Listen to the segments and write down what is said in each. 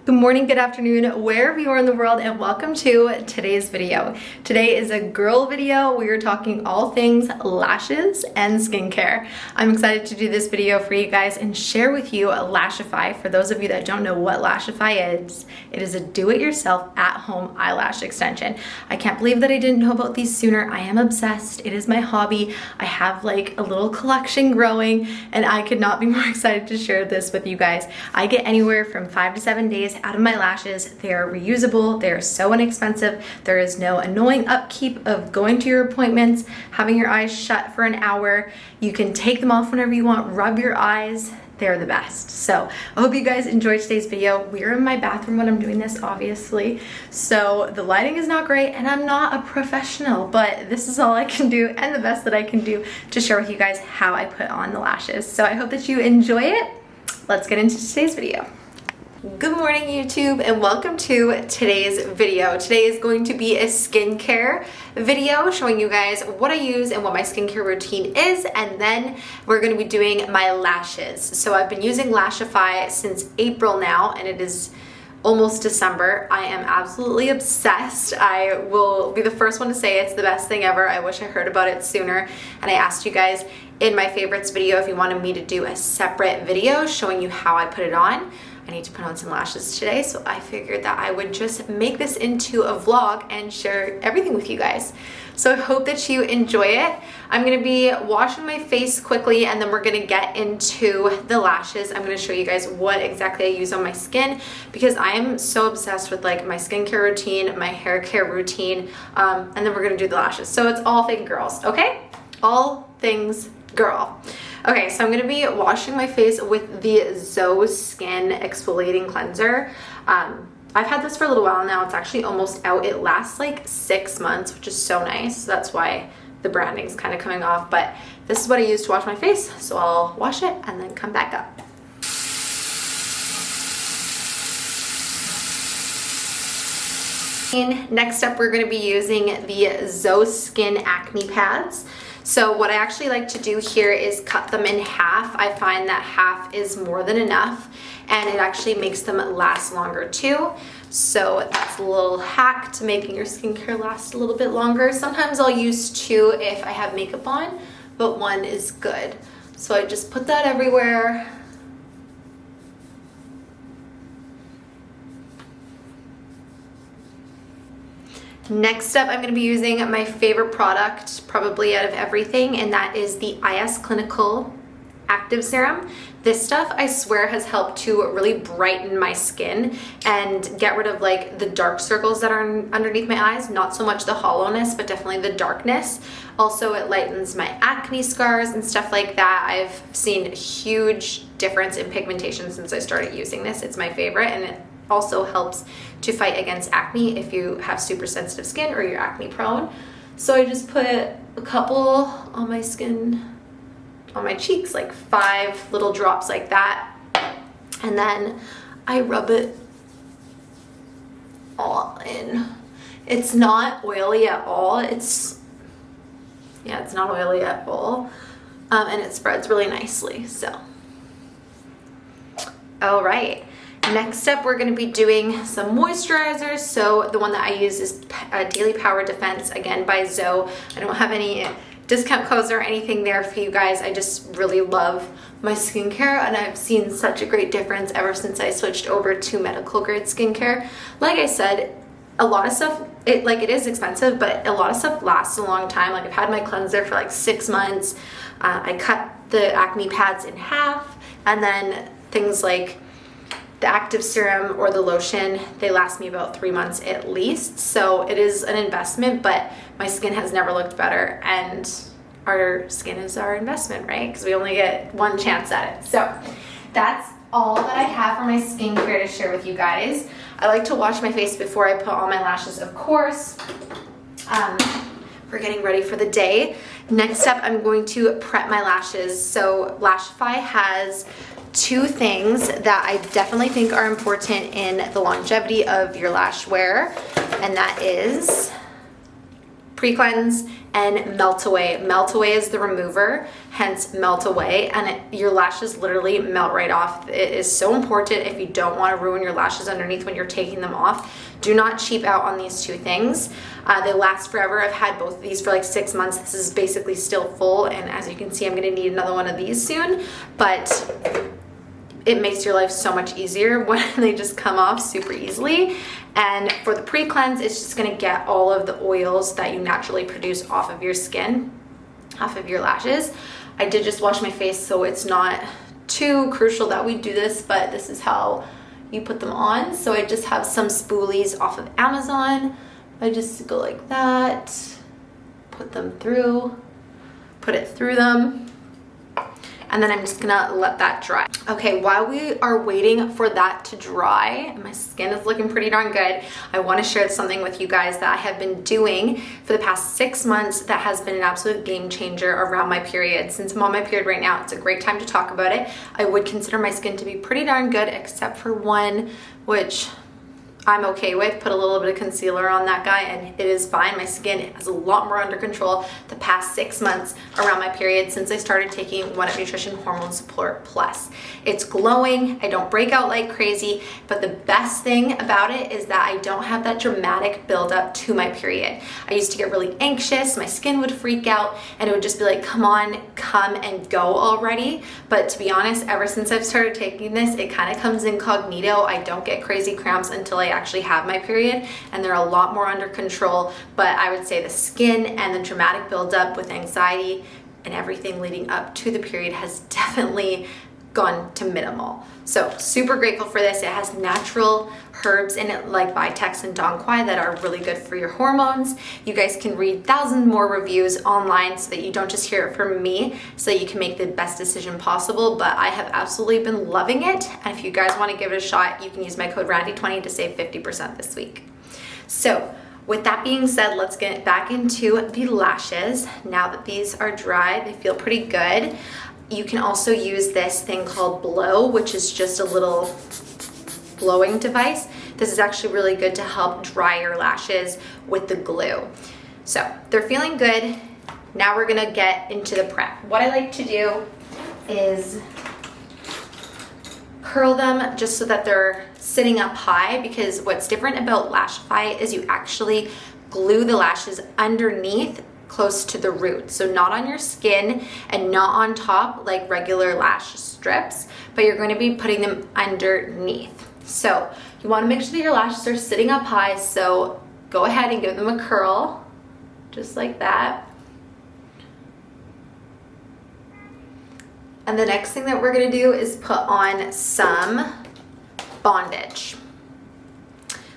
Good morning, good afternoon, wherever you are in the world, and welcome to today's video. Today is a girl video. We are talking all things lashes and skincare. I'm excited to do this video for you guys and share with you Lashify. For those of you that don't know what Lashify is, it is a do-it-yourself at-home eyelash extension. I can't believe that I didn't know about these sooner. I am obsessed. It is my hobby. I have like a little collection growing, and I could not be more excited to share this with you guys. I get anywhere from 5 to 7 days out of my lashes. They are reusable. They are so inexpensive. There is no annoying upkeep of going to your appointments, having your eyes shut for an hour. You can take them off whenever you want, rub your eyes. They're the best. So I hope you guys enjoyed today's video. We're in my bathroom when I'm doing this, obviously. So the lighting is not great and I'm not a professional, but this is all I can do and the best that I can do to share with you guys how I put on the lashes. So I hope that you enjoy it. Let's get into today's video. Good morning, YouTube, and welcome to today's video. Today is going to be a skincare video showing you guys what I use and what my skincare routine is, and then we're going to be doing my lashes. So I've been using Lashify since April now, and it is almost December. I am absolutely obsessed. I will be the first one to say it's the best thing ever. I wish I heard about it sooner, and I asked you guys in my favorites video if you wanted me to do a separate video showing you how I put it on. I need to put on some lashes today, so I figured that I would just make this into a vlog and share everything with you guys. So I hope that you enjoy it. I'm gonna be washing my face quickly, and then we're gonna get into the lashes. I'm gonna show you guys what exactly I use on my skin, because I am so obsessed with like my skincare routine, my hair care routine, and then we're gonna do the lashes. So it's all things girls, okay? All things girl. Okay, so I'm gonna be washing my face with the Zoe Skin Exfoliating Cleanser. I've had this for a little while now. It's actually almost out. It lasts like 6 months, which is so nice. That's why the branding's kind of coming off, but this is what I use to wash my face. So I'll wash it and then come back up. Next up, we're gonna be using the Zoe Skin Acne Pads. So what I actually like to do here is cut them in half. I find that half is more than enough, and it actually makes them last longer too. So that's a little hack to making your skincare last a little bit longer. Sometimes I'll use 2 if I have makeup on, but 1 is good. So I just put that everywhere. Next up, I'm going to be using my favorite product probably out of everything, and that is the IS Clinical Active Serum. This stuff, I swear, has helped to really brighten my skin and get rid of like the dark circles that are underneath my eyes. Not so much the hollowness, but definitely the darkness. Also, it lightens my acne scars and stuff like that. I've seen a huge difference in pigmentation since I started using this. It's my favorite, and it also helps to fight against acne if you have super sensitive skin or you're acne prone. So I just put a couple on my skin, on my cheeks, like 5 little drops like that, and then I rub it all in. It's not oily at all. It's not oily at all, and it spreads really nicely. So all right. Next up, we're going to be doing some moisturizers. So the one that I use is Daily Power Defense, again by Zoe. I don't have any discount codes or anything there for you guys. I just really love my skincare, and I've seen such a great difference ever since I switched over to medical grade skincare. Like I said, a lot of stuff, it is expensive, but a lot of stuff lasts a long time. Like I've had my cleanser for like 6 months. I cut the acne pads in half, and then things like the active serum or the lotion, they last me about 3 months at least. So it is an investment, but my skin has never looked better, and our skin is our investment, right? Because we only get 1 chance at it. So that's all that I have for my skincare to share with you guys. I like to wash my face before I put on my lashes, of course. We're getting ready for the day. Next up, I'm going to prep my lashes. So Lashify has 2 things that I definitely think are important in the longevity of your lash wear, and that is pre-cleanse and melt away. Melt away is the remover, hence melt away, and your lashes literally melt right off. It is so important if you don't want to ruin your lashes underneath when you're taking them off. Do not cheap out on these two things. They last forever. I've had both of these for like 6 months. This is basically still full, and as you can see, I'm gonna need another one of these soon, but it makes your life so much easier when they just come off super easily. And for the pre-cleanse, it's just gonna get all of the oils that you naturally produce off of your skin, off of your lashes. I did just wash my face, so it's not too crucial that we do this, but this is how you put them on. So I just have some spoolies off of Amazon. I just go like that, put them through, put it through them, and then I'm just gonna let that dry. Okay, while we are waiting for that to dry, my skin is looking pretty darn good, I wanna share something with you guys that I have been doing for the past 6 months that has been an absolute game changer around my period. Since I'm on my period right now, it's a great time to talk about it. I would consider my skin to be pretty darn good, except for one, which I'm okay with. Put a little bit of concealer on that guy and it is fine. My skin is a lot more under control the past 6 months around my period since I started taking One Up Nutrition Hormone Support Plus. It's glowing, I don't break out like crazy, but the best thing about it is that I don't have that dramatic buildup to my period. I used to get really anxious, my skin would freak out, and it would just be like, come on, come and go already. But to be honest, ever since I've started taking this, it kind of comes incognito. I don't get crazy cramps until I actually have my period, and they're a lot more under control. But I would say the skin and the dramatic buildup with anxiety and everything leading up to the period has definitely gone to minimal. So super grateful for this. It has natural herbs in it like Vitex and Dong-Quai that are really good for your hormones. You guys can read thousands more reviews online so that you don't just hear it from me, so that you can make the best decision possible. But I have absolutely been loving it, and if you guys want to give it a shot, you can use my code Randi20 to save 50% this week. So with that being said, let's get back into the lashes. Now that these are dry, they feel pretty good. You can also use this thing called Blow, which is just a little blowing device. This is actually really good to help dry your lashes with the glue. So they're feeling good. Now we're gonna get into the prep. What I like to do is curl them just so that they're sitting up high, because what's different about Lashify is you actually glue the lashes underneath, close to the root. So not on your skin and not on top like regular lash strips, but you're going to be putting them underneath. So you want to make sure that your lashes are sitting up high, so go ahead and give them a curl, just like that. And the next thing that we're going to do is put on some bondage.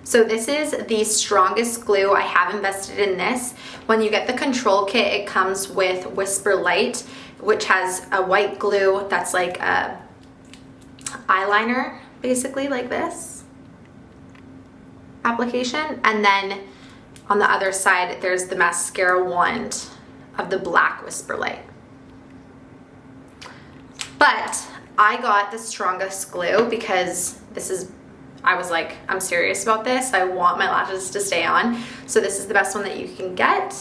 So this is the strongest glue. I have invested in this. When you get the control kit, it comes with Whisper Light, which has a white glue that's like a eyeliner, basically like this application. And then on the other side, there's the mascara wand of the black Whisper Light. But I got the strongest glue because I was like, I'm serious about this. I want my lashes to stay on. So this is the best one that you can get.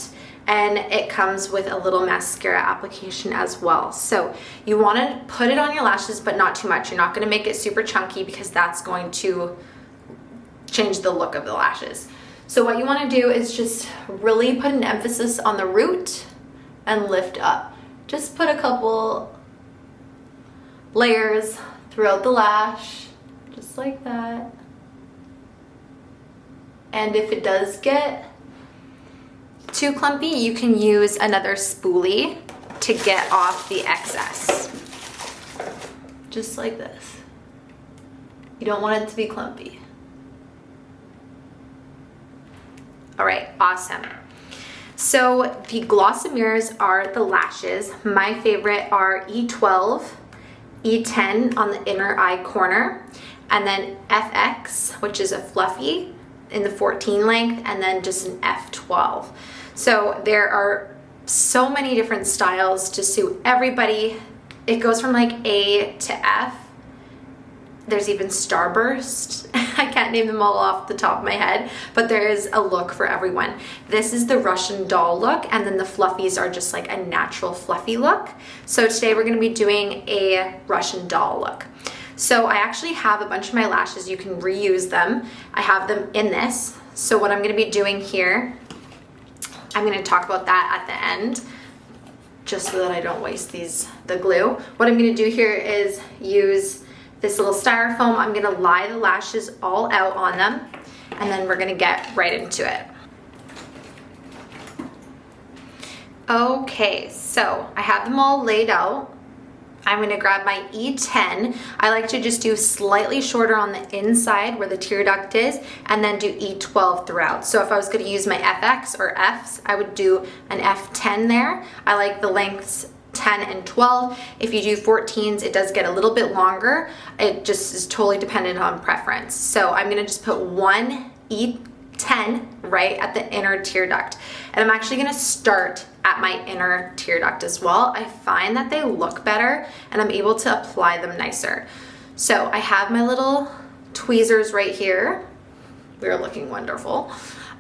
And it comes with a little mascara application as well. So you want to put it on your lashes, but not too much. You're not going to make it super chunky because that's going to change the look of the lashes. So what you want to do is just really put an emphasis on the root and lift up. Just put a couple layers throughout the lash. Just like that. And if it does get too clumpy, you can use another spoolie to get off the excess. Just like this. You don't want it to be clumpy. All right, awesome. So the Glossomers are the lashes. My favorite are E12, E10 on the inner eye corner, and then FX, which is a fluffy in the 14 length, and then just an F12. So there are so many different styles to suit everybody. It goes from like A to F, There's even Starburst. I can't name them all off the top of my head, but there is a look for everyone. This is the Russian doll look, and then the fluffies are just like a natural fluffy look. So today we're gonna be doing a Russian doll look. So I actually have a bunch of my lashes. You can reuse them. I have them in this. So what I'm gonna be doing here, I'm gonna talk about that at the end, just so that I don't waste the glue. What I'm gonna do here is use this little styrofoam. I'm gonna lie the lashes all out on them, and then we're gonna get right into it. Okay, so I have them all laid out. I'm gonna grab my E10. I like to just do slightly shorter on the inside where the tear duct is, and then do E12 throughout. So if I was gonna use my FX or Fs, I would do an F10 there. I like the lengths 10 and 12. If you do 14s, it does get a little bit longer. It just is totally dependent on preference. So I'm gonna just put one E10 right at the inner tear duct. And I'm actually gonna start at my inner tear duct as well. I find that they look better and I'm able to apply them nicer. So I have my little tweezers right here. They're looking wonderful.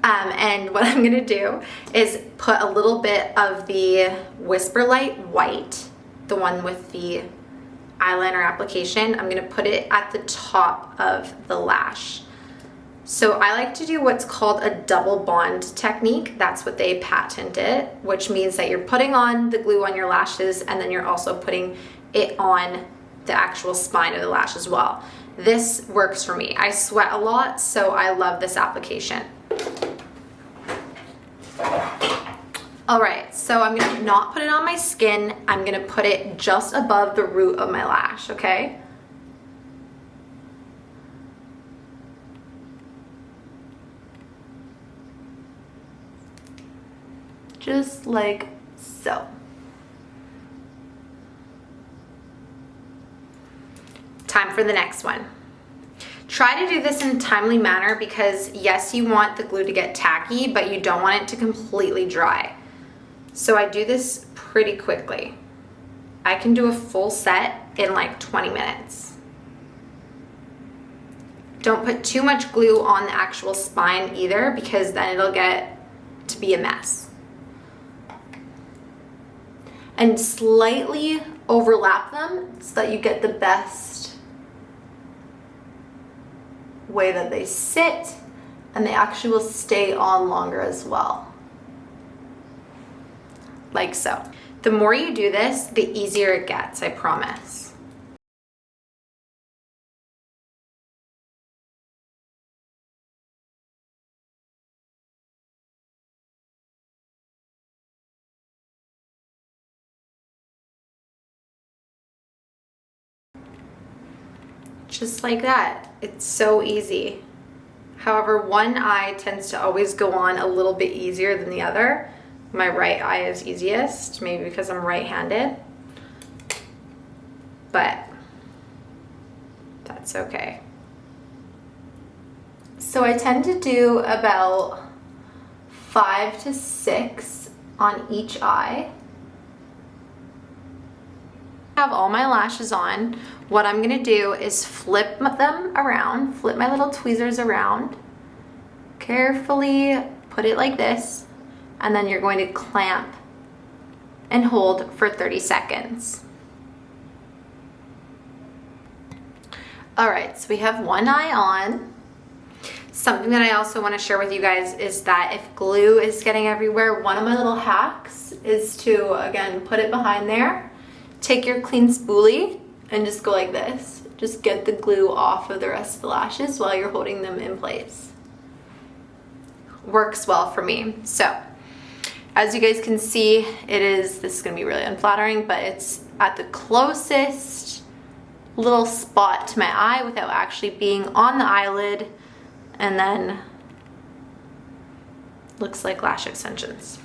And what I'm gonna do is put a little bit of the Whisper Light White, the one with the eyeliner application. I'm gonna put it at the top of the lash. So I like to do what's called a double bond technique. That's what they patented, which means that you're putting on the glue on your lashes and then you're also putting it on the actual spine of the lash as well. This works for me. I sweat a lot, so I love this application. All right, so I'm gonna not put it on my skin. I'm gonna put it just above the root of my lash, okay? Just like so. Time for the next one. Try to do this in a timely manner because yes, you want the glue to get tacky, but you don't want it to completely dry. So I do this pretty quickly. I can do a full set in like 20 minutes. Don't put too much glue on the actual spine either because then it'll get to be a mess. And slightly overlap them so that you get the best way that they sit, and they actually will stay on longer as well. Like so. The more you do this, the easier it gets, I promise. Just like that. It's so easy. However, one eye tends to always go on a little bit easier than the other. My right eye is easiest, maybe because I'm right-handed, but that's okay. So I tend to do about 5 to 6 on each eye. I have all my lashes on. What I'm gonna do is flip them around, flip my little tweezers around, carefully put it like this, and then you're going to clamp and hold for 30 seconds. All right, so we have one eye on. Something that I also want to share with you guys is that if glue is getting everywhere, one of my little hacks is to, again, put it behind there, take your clean spoolie, and just go like this. Just get the glue off of the rest of the lashes while you're holding them in place. Works well for me. So, as you guys can see, this is gonna be really unflattering, but it's at the closest little spot to my eye without actually being on the eyelid, and then looks like lash extensions.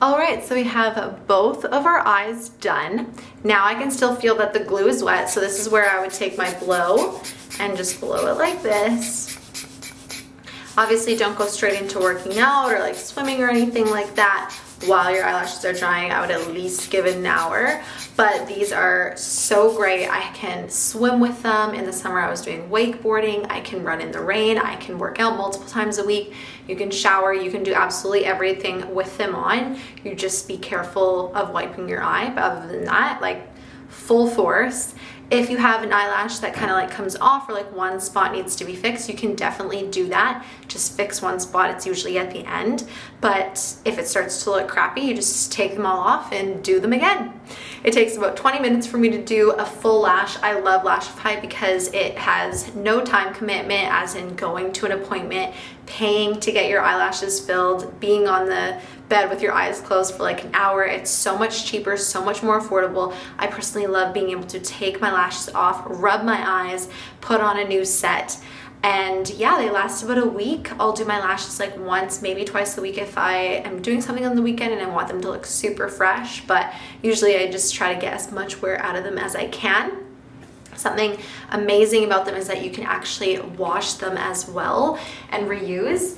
All right, so we have both of our eyes done. Now I can still feel that the glue is wet, so this is where I would take my blow and just blow it like this. Obviously don't go straight into working out or like swimming or anything like that. while your eyelashes are drying. I would at least give it an hour, but these are so great. I can swim with them. In the summer I was doing wakeboarding. I can run in the rain. I can work out multiple times a week. You can shower. You can do absolutely everything with them on. You just be careful of wiping your eye, but other than that, like full force. If you have an eyelash that kind of like comes off or like one spot needs to be fixed, you can definitely do that. Just fix one spot. It's usually at the end. But if it starts to look crappy, you just take them all off and do them again. It takes about 20 minutes for me to do a full lash. I love Lashify because it has no time commitment, as in going to an appointment, paying to get your eyelashes filled, being on the bed with your eyes closed for like an hour. It's so much cheaper, so much more affordable. I personally love being able to take my lashes off, rub my eyes, put on a new set, and yeah, they last about a week. I'll do my lashes like once, maybe twice a week if I am doing something on the weekend and I want them to look super fresh, but usually I just try to get as much wear out of them as I can. Something amazing about them is that you can actually wash them as well and reuse.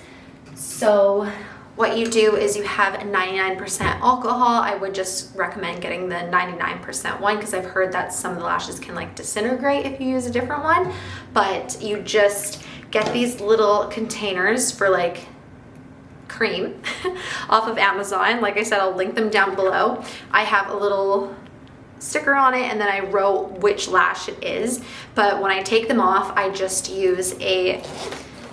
So what you do is you have 99% alcohol. I would just recommend getting the 99% one because I've heard that some of the lashes can like disintegrate if you use a different one. But you just get these little containers for like cream off of Amazon. Like I said, I'll link them down below. I have a little sticker on it and then I wrote which lash it is. But when I take them off, I just use a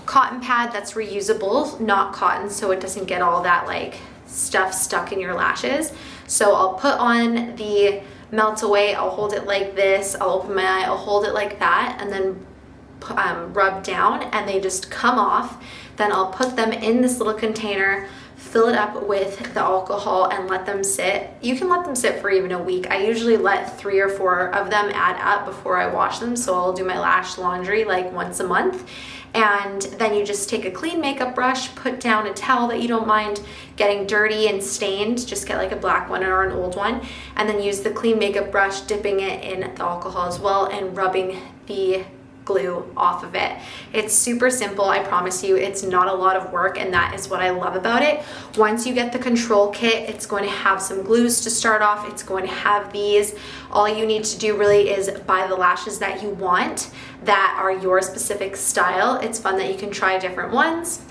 cotton pad that's reusable, not cotton, so it doesn't get all that like stuff stuck in your lashes. So I'll put on the melt away, I'll hold it like this, I'll open my eye, I'll hold it like that, and then rub down, and they just come off. Then I'll put them in this little container, fill it up with the alcohol, and let them sit. You can let them sit for even a week. I usually let 3 or 4 of them add up before I wash them, so I'll do my lash laundry like once a month. And then you just take a clean makeup brush, put down a towel that you don't mind getting dirty and stained, just get like a black one or an old one, and then use the clean makeup brush, dipping it in the alcohol as well and rubbing the glue off of it. It's super simple, I promise you. It's not a lot of work, and that is what I love about it. Once you get the control kit, it's going to have some glues to start off. It's going to have these. All you need to do really is buy the lashes that you want that are your specific style. It's fun that you can try different ones.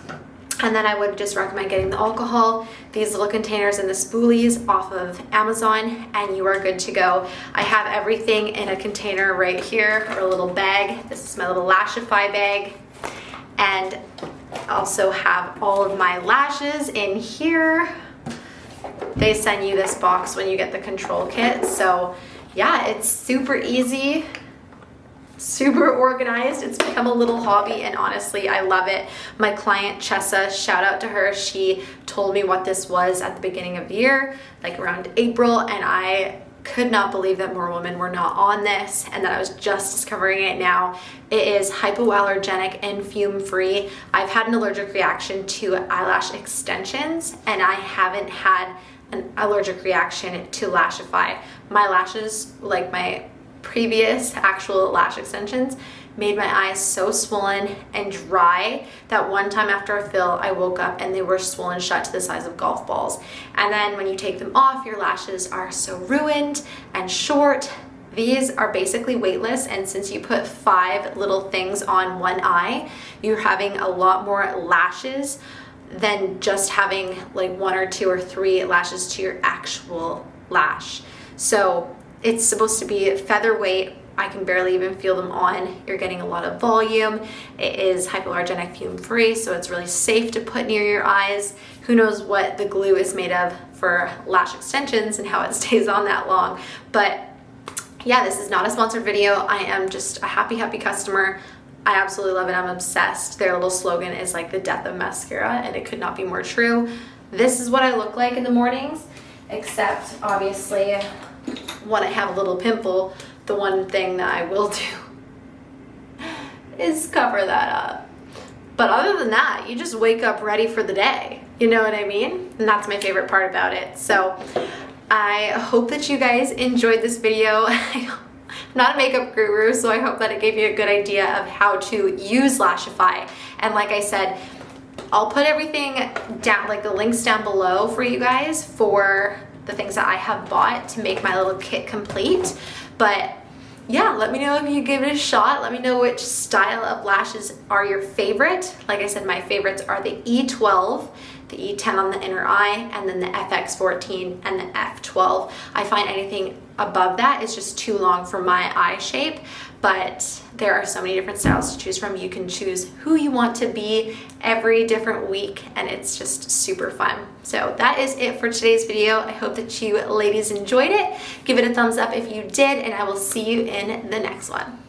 And then I would just recommend getting the alcohol, these little containers, and the spoolies off of Amazon, and you are good to go. I have everything in a container right here, or a little bag. This is my little Lashify bag. And also have all of my lashes in here. They send you this box when you get the control kit. So yeah, it's super easy, super organized. It's become a little hobby, and honestly, I love it. My client Chessa, shout out to her, she told me what this was at the beginning of the year, like around April, and I could not believe that more women were not on this and that I was just discovering it now. It is hypoallergenic and fume-free. I've had an allergic reaction to eyelash extensions, and I haven't had an allergic reaction to Lashify. My lashes, like my previous actual lash extensions, made my eyes so swollen and dry that one time after a fill, I woke up and they were swollen shut to the size of golf balls. And then when you take them off, your lashes are so ruined and short. These are basically weightless, and since you put 5 little things on one eye, you're having a lot more lashes than just having like 1 or 2 or 3 lashes to your actual lash. So it's supposed to be featherweight. I can barely even feel them on. You're getting a lot of volume. It is hypoallergenic, fume-free, so it's really safe to put near your eyes. Who knows what the glue is made of for lash extensions and how it stays on that long. But yeah, this is not a sponsored video. I am just a happy customer. I absolutely love it. I'm obsessed. Their little slogan is like the death of mascara, and it could not be more true. This is what I look like in the mornings, except obviously when I have a little pimple, the one thing that I will do is cover that up. But other than that, you just wake up ready for the day. You know what I mean? And that's my favorite part about it. So I hope that you guys enjoyed this video. I'm not a makeup guru, so I hope that it gave you a good idea of how to use Lashify. And like I said, I'll put everything down, like the links down below for you guys for the things that I have bought to make my little kit complete. But yeah, let me know if you give it a shot. Let me know which style of lashes are your favorite. Like I said, my favorites are the E12, the E10 on the inner eye, and then the FX14 and the F12. I find anything above that is just too long for my eye shape, but there are so many different styles to choose from. You can choose who you want to be every different week, and it's just super fun. So that is it for today's video. I hope that you ladies enjoyed it. Give it a thumbs up if you did, and I will see you in the next one.